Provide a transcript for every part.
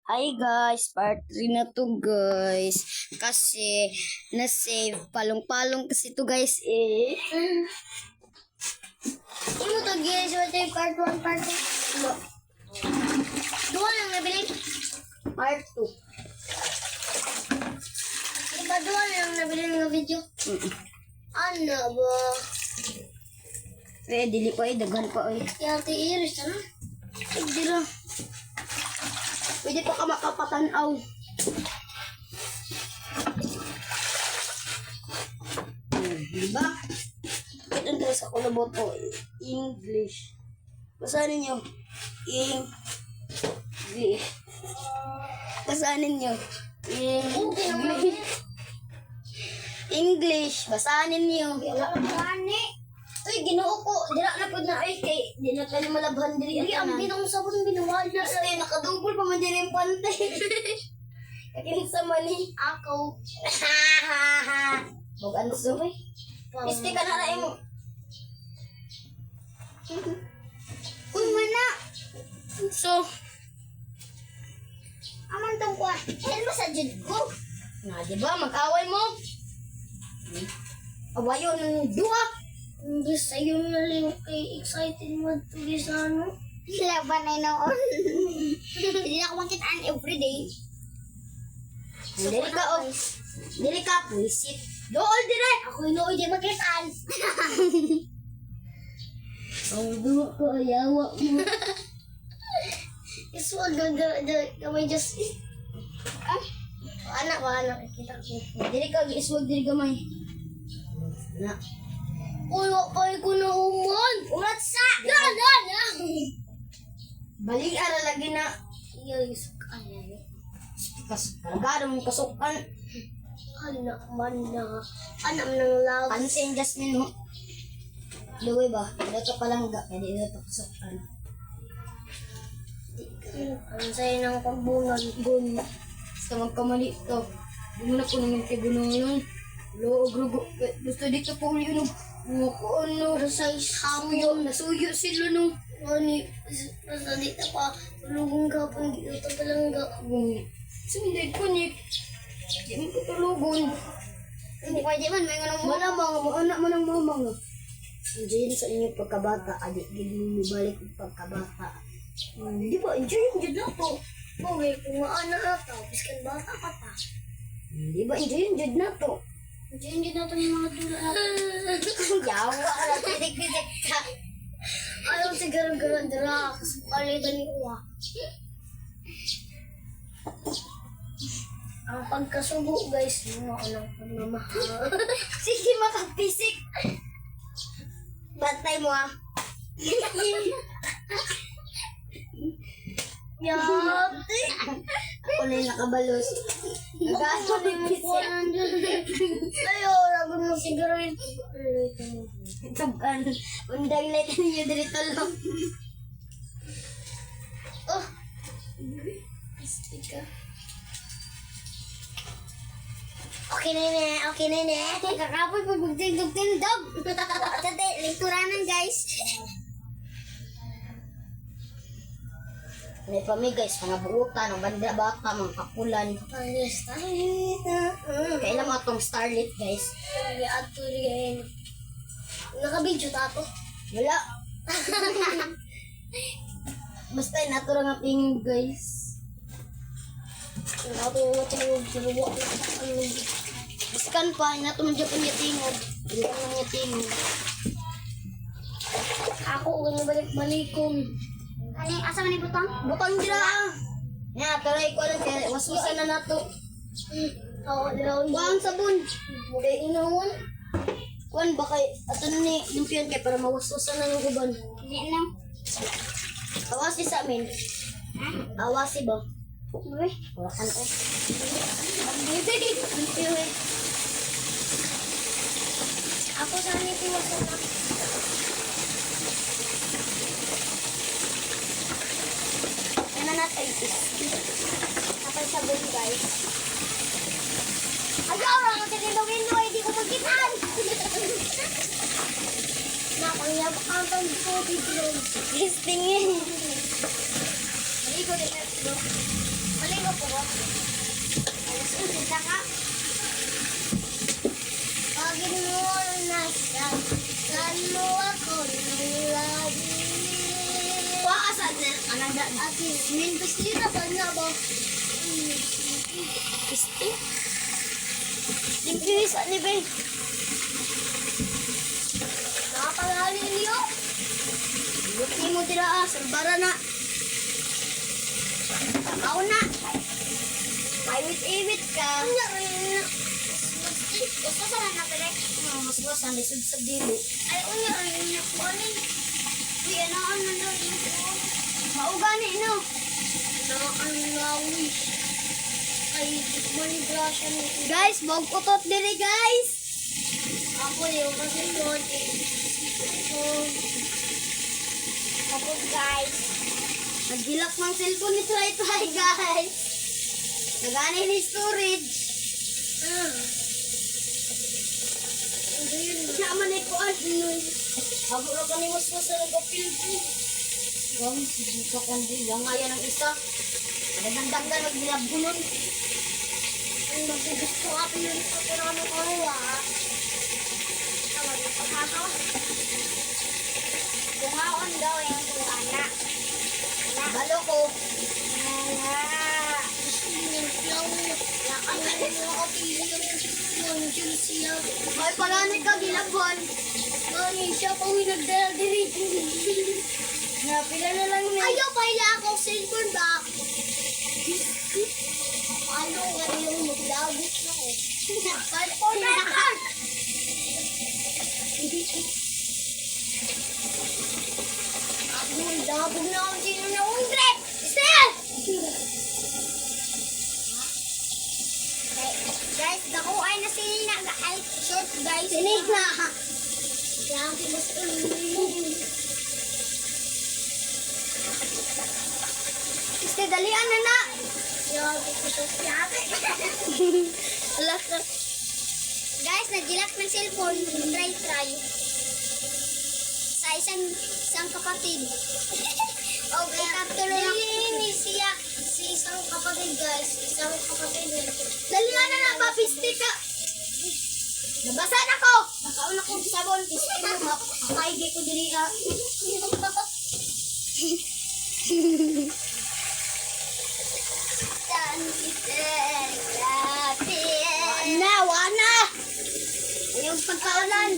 Hi guys, part 3 na to guys. Kasi na-save palong-palong kasi to guys eh. Ano to guys? What yung part 1, part 2? No. Duwa lang nabili. Part 2. Diba duwa lang nabili ng video? Ano ba? Eh, dili pa eh, daghan pa eh. Yati iris, ano? Hindi lang. Pwede pa ka makapatanaw. Diba? Ito na sa kulabot ko. English. Basahin nyo. English. Basahin nyo. English. English. Basahin nyo. Wala ka gani. Uy, ginoo ko. Dila na po na ay kay. Di na tayo malabhan diri. Hindi, ang binong sabon binawala. Kasi nakadubol pa man din yung pante. Kakinig sa mali. Ako. Huwag ano sumay. Isti ka na rin mo. Uy, mana. So, Aman tong kuha. Helma sa jud ko. nga diba, mag-away mo. Awayon ng duwa. Hindi sa'yo na lang kay excited mo to this ano. Laban na noon. Hindi na ako makitaan everyday. Dili ka, oh. Dili ka, puisit. Dool dire. Ako inuoy di makitaan. Ang duwa ko, ayawa mo. Iswag gamay just. Anak ba, anak kita ko. Dili ka, iswag dili gamay. Na. Uy, wakay ko na human. Urat sa. Na. Balik ara lagi na. Yes, kaya. Karagado mong kasukan. Anak man na. Anak ng love. Pansin, Jasmine, no? Luwi ba? Dito pa lang ga. Pwede dito kasukan. Ang sayo ng pagbunan. Gun. Basta magkamali to. Di mo na po naman kay Gunulong. Loog, rugo. Gusto dito po ulit yun. Ano? Sa Suyo. Nasuyo sila no. Ani, basta dito pa. Tulungan ka pa. Dito pa lang ka. Sunday ko ni. Di mo ko tulugon. Hindi pwede man. May nga nang Malamang, mga anak mo ng mama nga. Enjoyin sa inyo pagkabata. Adik, gili mo balik ang pagkabata. Di ba? Enjoy yung dyan na to. Okay, kung anak na to. Biskan bata ka pa. Di ba, enjoyin dyan na to. Enjoy yung dyan na to yung mga dula na to. Yawa ka na, pitik-pitik ka. Ayaw si garang-garang dala. Kasi palitan ni Uwa. Ang pagkasubo guys, mga anong pagmamahal. Sige, makapisik. Bantay mo ah. Yati! Ako na yung nakabalos. Nagaso na yung pisik. Ayaw, ragon mo sigaret. Taban. Undang light ninyo dito lang. Oh! Pisik ka. Okay na ne. Kakapoy pa magtindog-tindog. Tate, linturanan guys. May pami guys, mga buutan, mga banda bata, mga kapulan. Ayos tayo. Kailan mo itong starlit guys? Ay, ato rin. Naka-video tato. Wala. Basta natura nga ping guys. Nato yung tingog. Sinubo. Iskan pa, nato man dyan niya tingog. Hindi ka lang niya tingog. Ako, kung balik-balikong. Ano, asa man yung butang? Butang dira ah. Nga, taray ko lang kaya waswasan na nato. Oo, dilaw yun. Buang sabon. Kaya inawon. Kuan ba kay ato ni lumpian kay para mawaswasan na yung uban. Hindi na. Awasi sa amin. Awasi ba? Uy. Wala eh. Ako sana itiwasan na. Ano natin is Kapag sabon guys. Ayaw, ako tinilawin mo, hindi ko magkitaan. Nakangiyab ang tanto dito. listingin. Maligo din na ito. Maligo Isa ka? Pagin mo na saan mo ako ng lagi. Pakasad na. Anong daan? Ati, min pisti na ba na ba? Pisti? Limpis, ano ba? Nakapangali niyo. Buti mo tira salbara na. Ako na. Paiwit-iwit ka. Gusto sa na direct. Mas gusto ang lisod sa dili. Ay, unya rin na po ni. Uy, ano na rin po. Maugani, no? Wish. Ay, manigrasya ni. Guys, bog utot dili, guys. Ako yung kasi doon. Ako, guys. Nagilak ng cellphone ni Try, guys. Nagani ni storage. Naman ay kuan. Ako na kaniwas mo sa nagapil ko. Hindi ka kundi lang nga yan ang isa. Nagandang na naglabunon. Ang gusto nga pinuli sa pirano ko ha. Tama rin pagkakaw. Bungaon daw yung tuwana. Balo ko. Ay, palanig ka, gilabon. Mami, siya pa uwi nagdala-diri. Napila na lang niya. Ayaw, paila ako cellphone ba? Paano nga yung maglabot na ko? Cellphone na ka! Ako, labog na ako sino na undre! Sel! Guys, dako ay na sili na ay short guys. Sinig na. Yang timas Este dalian na na. Yo, dito yate. Alas. Guys, nagilak ng cellphone, try. Sa isang kapatid. Okay, katuloy ni siya. Si isang kapatid, guys. Isang kapatid. Dalian na na, papisti ka. Nabasa na ko. Nakauna ko sa sabon. Kaigi ko diri. Wana. Yung pagkaulan.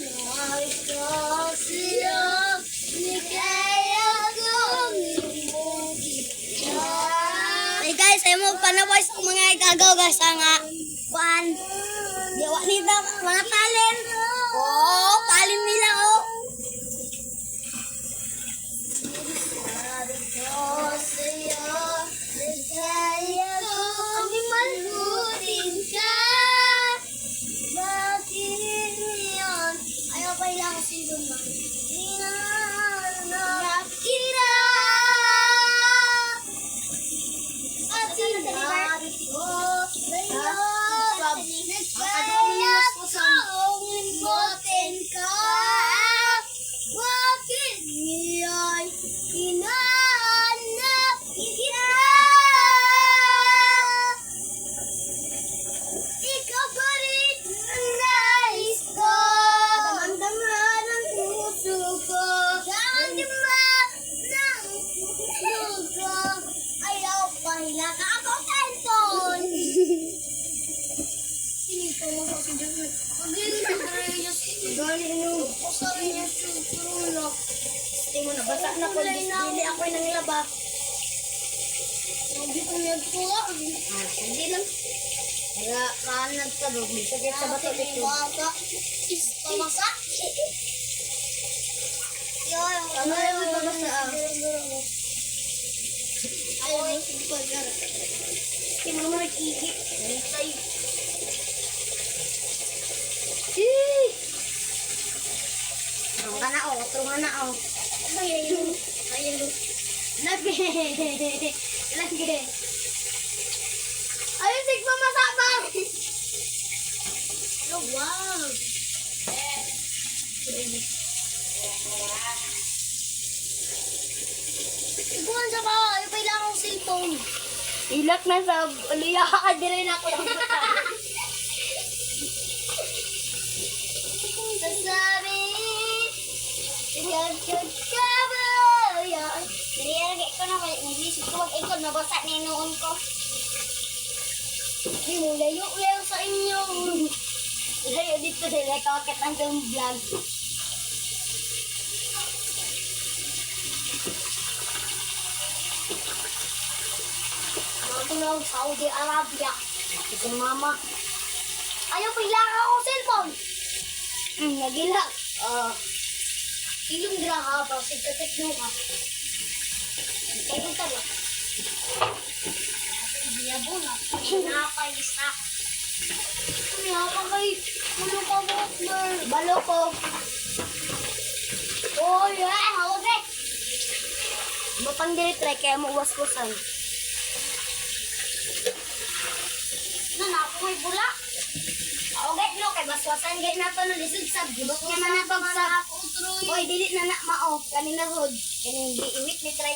Hey guys, ay mo panawas ko mga igagaw guys nga kuan. Dewa nila mga talent. Oh, palim nila oh. Ayaw pa ilang season ba? Nakira! Wala ka ako cellphone. Sini ko mo sa dyan. Pagin na karayos. Gali nyo. Usabi niya sulo. Hindi mo na basa na ko. Dili ako yung nanglaba. Hindi ko nagtuwa. Hindi lang. Kaya kaanag ka doon. Sakit sa bato dito. Pamasa? Ano yung pamasa? Ay, sige pa dyan. Hindi mo naman nag-ihi. Ay. Ang ka na o. Trungan na o. Ayun. Lagi. Lagi. Ayun, sigma masabang. Oh, wow. Iguan sa ka. Ayaw kailangan ng cellphone. Ilak na sa luya ka dire na ko lang Sasabi, nilagay ko na, nag-isip ko mag-ikot, nabasa na yung noon ko. Di mo layo sa inyo. Layo dito nila, kawakit ang itong vlog. Ako na Saudi Arabia. Ito mama. Ayaw ko ilang ako cellphone. Nagilak. Ilong dira ka, pa sigkatik mo ka. Kaya kung tayo. Biyabo na. Nakakailis na. Napa kay ulo ka mo, balo ko. Oh, yeah. Hawag eh. Bapang dili try kaya mo uwas-wasan. Ako may bula. Okay, no, kay baswasan gay na to no lisod sab gibok nga man na pagsa. Oy, dili na na mao kanina rod. Kani giiwit ni try.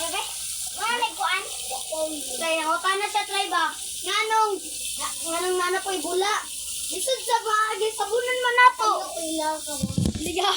Ano ba? Wala kuan. Kaya ako na siya try ba? Nganong nana ko'y bula. Lisod sa baagi, sabunan man nato. Ano ko ila ka mo? Ligaw.